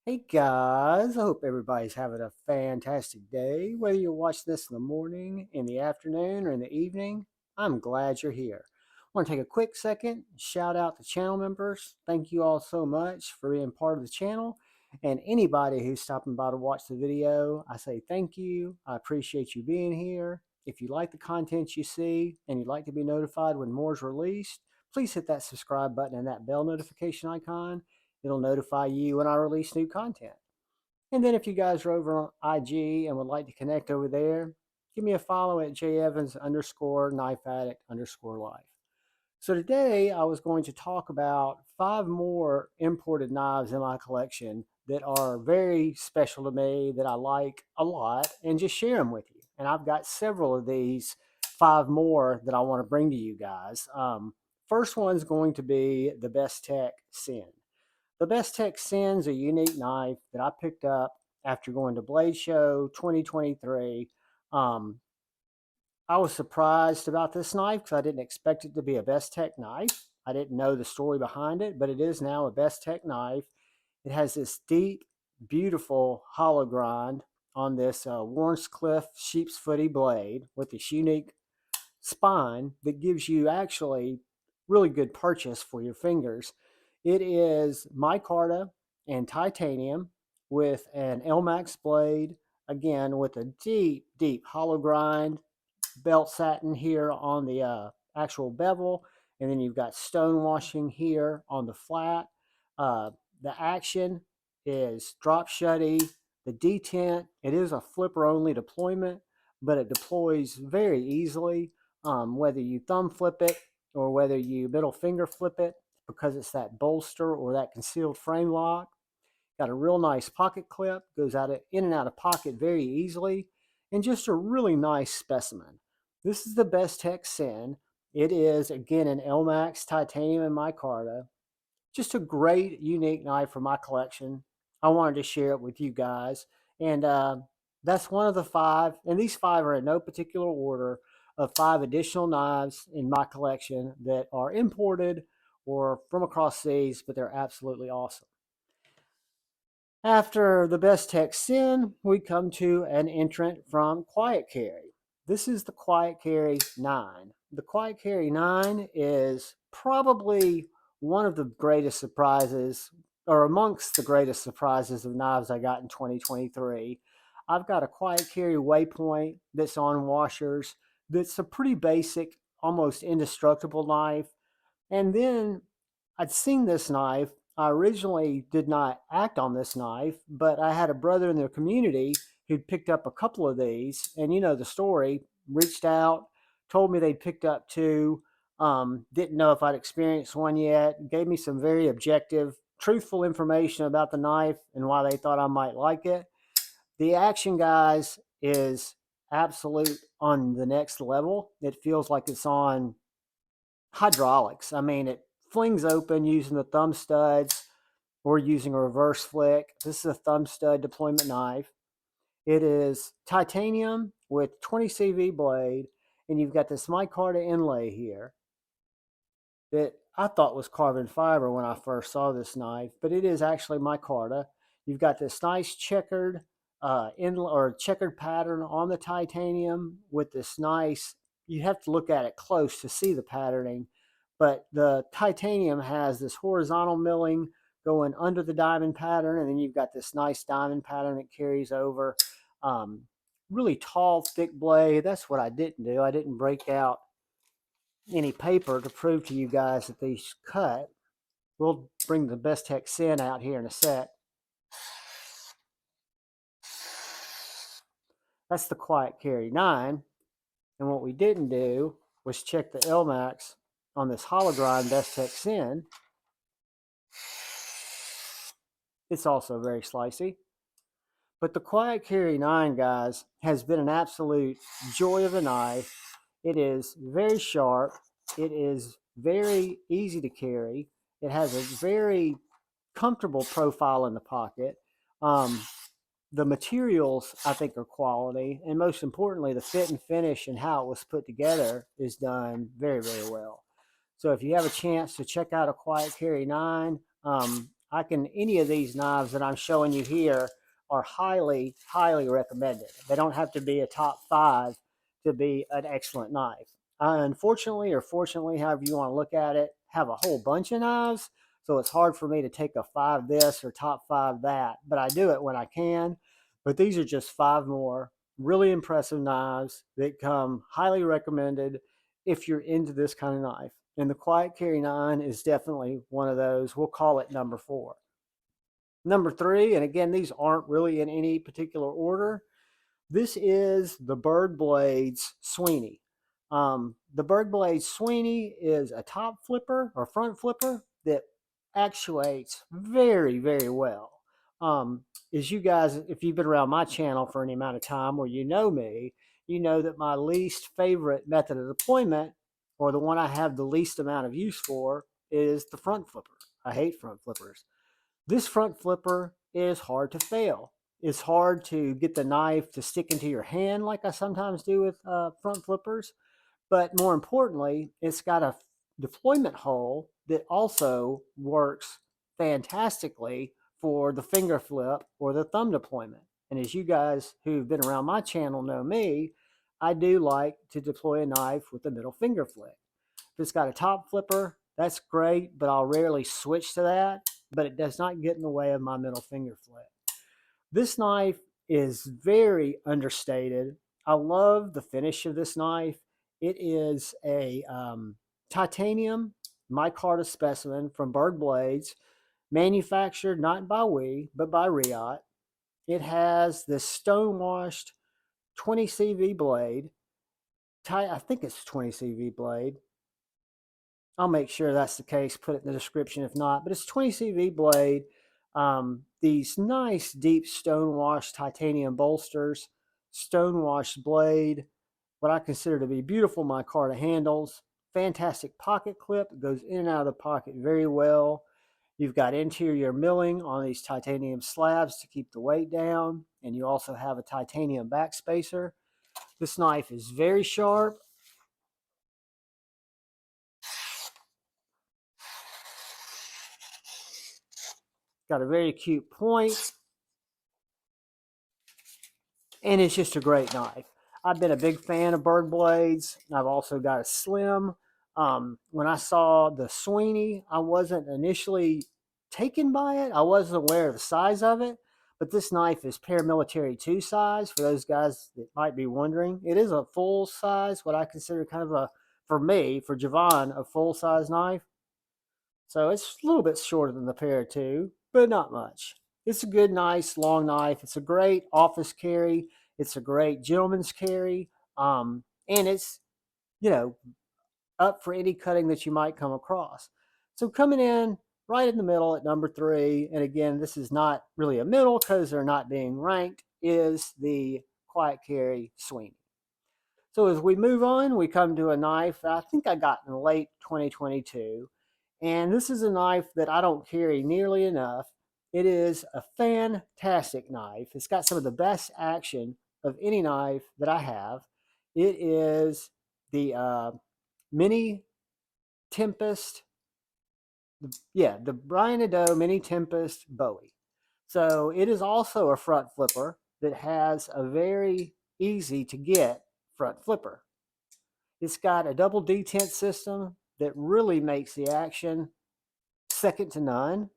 Hey guys, I hope everybody's having a fantastic day. Whether you're watching this in the morning, in the afternoon, or in the evening, I'm glad you're here. I want to take a quick second, shout out to channel members. Thank you all so much for being part of the channel. And anybody who's stopping by to watch the video, I say thank you. I appreciate you being here. If you like the content you see and you'd like to be notified when more is released, please hit that subscribe button and that bell notification icon. It'll notify you when I release new content. And then if you guys are over on IG and would like to connect over there, give me a follow at jevans_knifeaddict_life. So today I was going to talk about 5 more imported knives in my collection that are very special to me, that I like a lot, and just share them with you. And I've got several of these 5 more that I want to bring to you guys. First one's going to be the Bestech Syn. The Bestech Syn is a unique knife that I picked up after going to Blade Show 2023. I was surprised about this knife because I didn't expect it to be a Bestech knife. I didn't know the story behind it, but it is now a Bestech knife. It has this deep, beautiful hollow grind on this Warnscliffe sheep's footy blade with this unique spine that gives you actually really good purchase for your fingers. It is micarta and titanium with an LMAX blade, again with a deep, deep hollow grind, belt satin here on the actual bevel, and then you've got stone washing here on the flat. Uh, the action is drop shutty. The detent, it is a flipper only deployment, but it deploys very easily, whether you thumb flip it or whether you middle finger flip it, because it's that bolster or that concealed frame lock. Got a real nice pocket clip, goes in and out of pocket very easily, and just a really nice specimen. This is the Bestech Syn. It is, again, an LMAX titanium and micarta. Just a great, unique knife for my collection. I wanted to share it with you guys. And that's one of the 5, and these 5 are in no particular order, of 5 additional knives in my collection that are imported or from across seas, but they're absolutely awesome. After the Bestech Syn, we come to an entrant from Quiet Carry. This is the Quiet Carry 9. The Quiet Carry 9 is probably one of the greatest surprises, or amongst the greatest surprises of knives I got in 2023. I've got a Quiet Carry Waypoint that's on washers. That's a pretty basic, almost indestructible knife. And then I'd seen this knife. I originally did not act on this knife, but I had a brother in the community who'd picked up a couple of these, and you know the story, reached out, told me they'd picked up 2, didn't know if I'd experienced one yet, gave me some very objective, truthful information about the knife and why they thought I might like it. The action, guys, is absolute on the next level. It feels like it's on hydraulics. I mean, it flings open using the thumb studs or using a reverse flick. This is a thumb stud deployment knife. It is titanium with 20 CV blade, and you've got this micarta inlay here that I thought was carbon fiber when I first saw this knife, but it is actually micarta. You've got this nice checkered checkered pattern on the titanium with this nice. You have to look at it close to see the patterning, but the titanium has this horizontal milling going under the diamond pattern, and then you've got this nice diamond pattern that carries over. Um, Really tall, thick blade. That's what I didn't do. I didn't break out any paper to prove to you guys that these cut. We'll bring the Bestech Syn out here in a sec. That's the Quiet Carry 9. And what we didn't do was check the LMAX on this hollow grind Bestech Syn. It's also very slicey. But the Quiet Carry 9, guys, has been an absolute joy of a knife. It is very sharp. It is very easy to carry. It has a very comfortable profile in the pocket. The materials, I think, are quality. And most importantly, the fit and finish and how it was put together is done very, very well. So if you have a chance to check out a Quiet Carry 9, Any of these knives that I'm showing you here are highly, highly recommended. They don't have to be a top 5 to be an excellent knife. I, unfortunately, or fortunately, however you want to look at it, have a whole bunch of knives, so it's hard for me to take a 5 this or top 5 that, but I do it when I can. But these are just 5 more really impressive knives that come highly recommended if you're into this kind of knife. And the Quiet Carry 9 is definitely one of those. We'll call it number 4. Number 3, and again, these aren't really in any particular order. This is the Birdblade Sweeney. The Birdblade Sweeney is a top flipper or front flipper that actuates very, very well. As you guys, if you've been around my channel for any amount of time or you know me, you know that my least favorite method of deployment, or the one I have the least amount of use for, is the front flipper. I hate front flippers. This front flipper is hard to fail. It's hard to get the knife to stick into your hand like I sometimes do with front flippers. But more importantly, it's got a deployment hole that also works fantastically for the finger flip or the thumb deployment. And as you guys who've been around my channel know me, I do like to deploy a knife with the middle finger flick. If it's got a top flipper, that's great, but I'll rarely switch to that, but it does not get in the way of my middle finger flick. This knife is very understated. I love the finish of this knife. It is a titanium micarta specimen from Berg Blades, manufactured not by Bowie, but by Riot. It has this stone-washed 20 CV blade. I think it's 20 CV blade. I'll make sure that's the case, put it in the description if not, but it's 20 CV blade. These nice deep stone-washed titanium bolsters, stone-washed blade, what I consider to be beautiful micarta handles, fantastic pocket clip, it goes in and out of the pocket very well. You've got interior milling on these titanium slabs to keep the weight down, and you also have a titanium backspacer. This knife is very sharp. Got a very acute point, and it's just a great knife. I've been a big fan of Berg blades. I've also got a slim. When I saw the Sweeney, I wasn't initially taken by it. I wasn't aware of the size of it, but this knife is paramilitary 2 size. For those guys that might be wondering, it is a full size, what I consider kind of a, for me, for Javon, a full size knife. So it's a little bit shorter than the Para 2, but not much. It's a good, nice, long knife. It's a great office carry. It's a great gentleman's carry. And it's, you know, up for any cutting that you might come across. So coming in right in the middle at number 3, and again, this is not really a middle because they're not being ranked, is the Quiet Carry Sweeney. So as we move on, we come to a knife that I think I got in late 2022. And this is a knife that I don't carry nearly enough. It is a fantastic knife. It's got some of the best action of any knife that I have. It is the Mini Tempest. The Brian Nadeau Mini Tempest Bowie. So it is also a front flipper that has a very easy to get front flipper. It's got a double detent system that really makes the action second to none.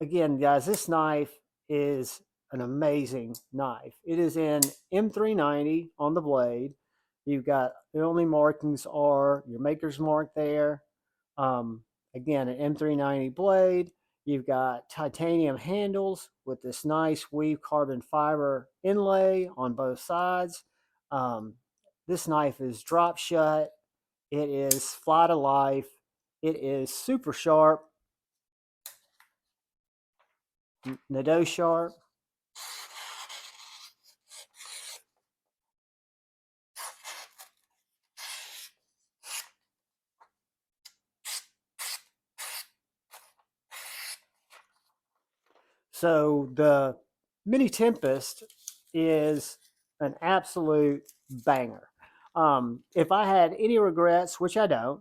Again, guys, this knife is an amazing knife. It is in M390 on the blade. You've got the only markings are your maker's mark there. Again, an M390 blade. You've got titanium handles with this nice weave carbon fiber inlay on both sides. This knife is drop shut. It is fly to life. It is super sharp. Nadeau sharp. So the Mini Tempest is an absolute banger. If I had any regrets, which I don't,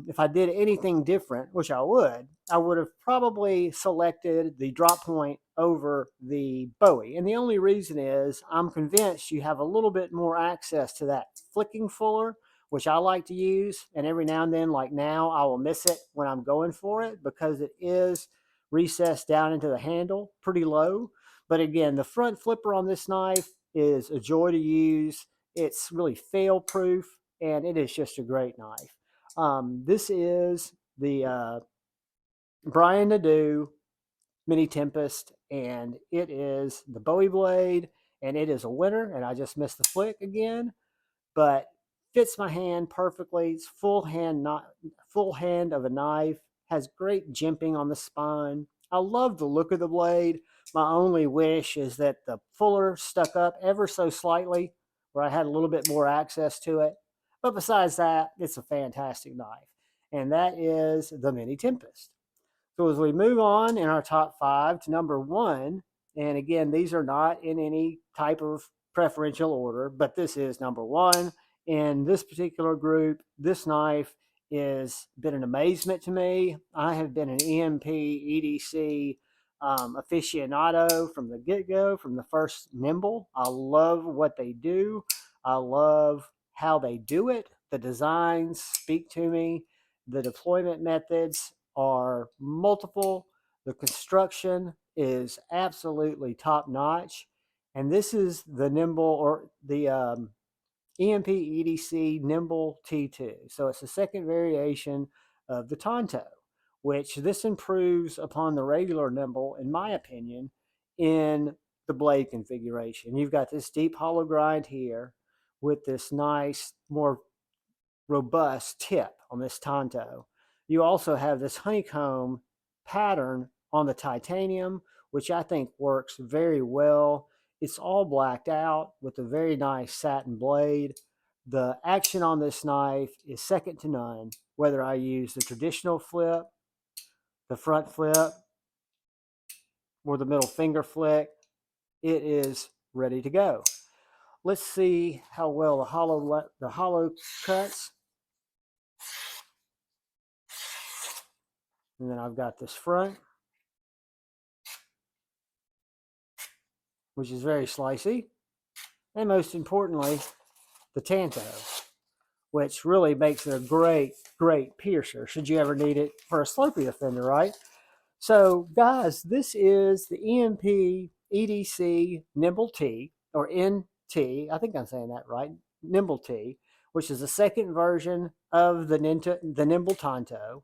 if I did anything different, which I would, I would have probably selected the drop point over the Bowie. And the only reason is I'm convinced you have a little bit more access to that flicking fuller, which I like to use. And every now and then, like now, I will miss it when I'm going for it because it is recessed down into the handle pretty low. But again, the front flipper on this knife is a joy to use. It's really fail proof and it is just a great knife. This is the Brian Nadeau Mini Tempest, and it is the Bowie blade, and it is a winner. And I just missed the flick again, but fits my hand perfectly. It's full hand of a knife. Has great jimping on the spine. I love the look of the blade. My only wish is that the fuller stuck up ever so slightly, where I had a little bit more access to it. But besides that, it's a fantastic knife, and that is the Mini Tempest. So as we move on in our top five to number one, and again, these are not in any type of preferential order, but this is number one in this particular group. This knife has been an amazement to me. I have been an EMP EDC aficionado from the get-go, from the first Nimble. I love what they do. I love how they do it. The designs speak to me. The deployment methods are multiple. The construction is absolutely top notch. And this is the Nimble or the EMP EDC Nymble T2. So it's the second variation of the Tonto, which this improves upon the regular Nimble, in my opinion, in the blade configuration. You've got this deep hollow grind here with this nice, more robust tip on this Tonto. You also have this honeycomb pattern on the titanium, which I think works very well. It's all blacked out with a very nice satin blade. The action on this knife is second to none, whether I use the traditional flip, the front flip, or the middle finger flick. It is ready to go. Let's see how well the hollow cuts. And then I've got this front, which is very slicey. And most importantly, the Tanto, which really makes it a great piercer should you ever need it for a slopey offender, right? So guys, this is the EMP EDC Nimble T, or NT, I think I'm saying that right, Nimble T, which is the second version of the Nimble Tonto.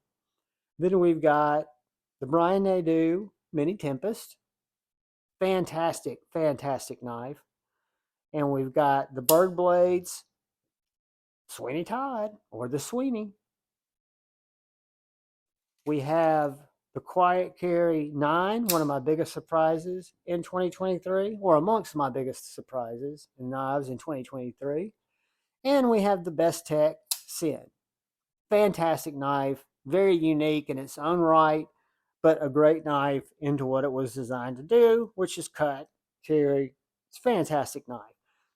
Then we've got the Brian Nadeau Mini Tempest. Fantastic knife. And we've got the Birdblades Sweeney Todd, or the Sweeney. We have the Quiet Carry 9, one of my biggest surprises in 2023, or amongst my biggest surprises in knives in 2023. And we have the Bestech Syn. Fantastic knife, very unique in its own right, but a great knife into what it was designed to do, which is cut, carry. It's a fantastic knife.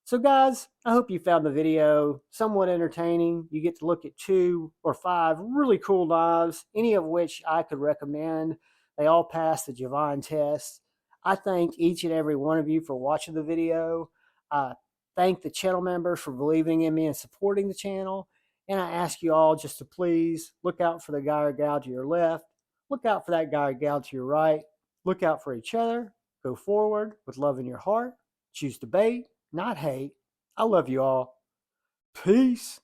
So guys, I hope you found the video somewhat entertaining. You get to look at 2 or 5 really cool knives, any of which I could recommend. They all pass the Javon test. I thank each and every one of you for watching the video. I thank the channel members for believing in me and supporting the channel. And I ask you all just to please look out for the guy or gal to your left. Look out for that guy or gal to your right. Look out for each other. Go forward with love in your heart. Choose debate, not hate. I love you all. Peace.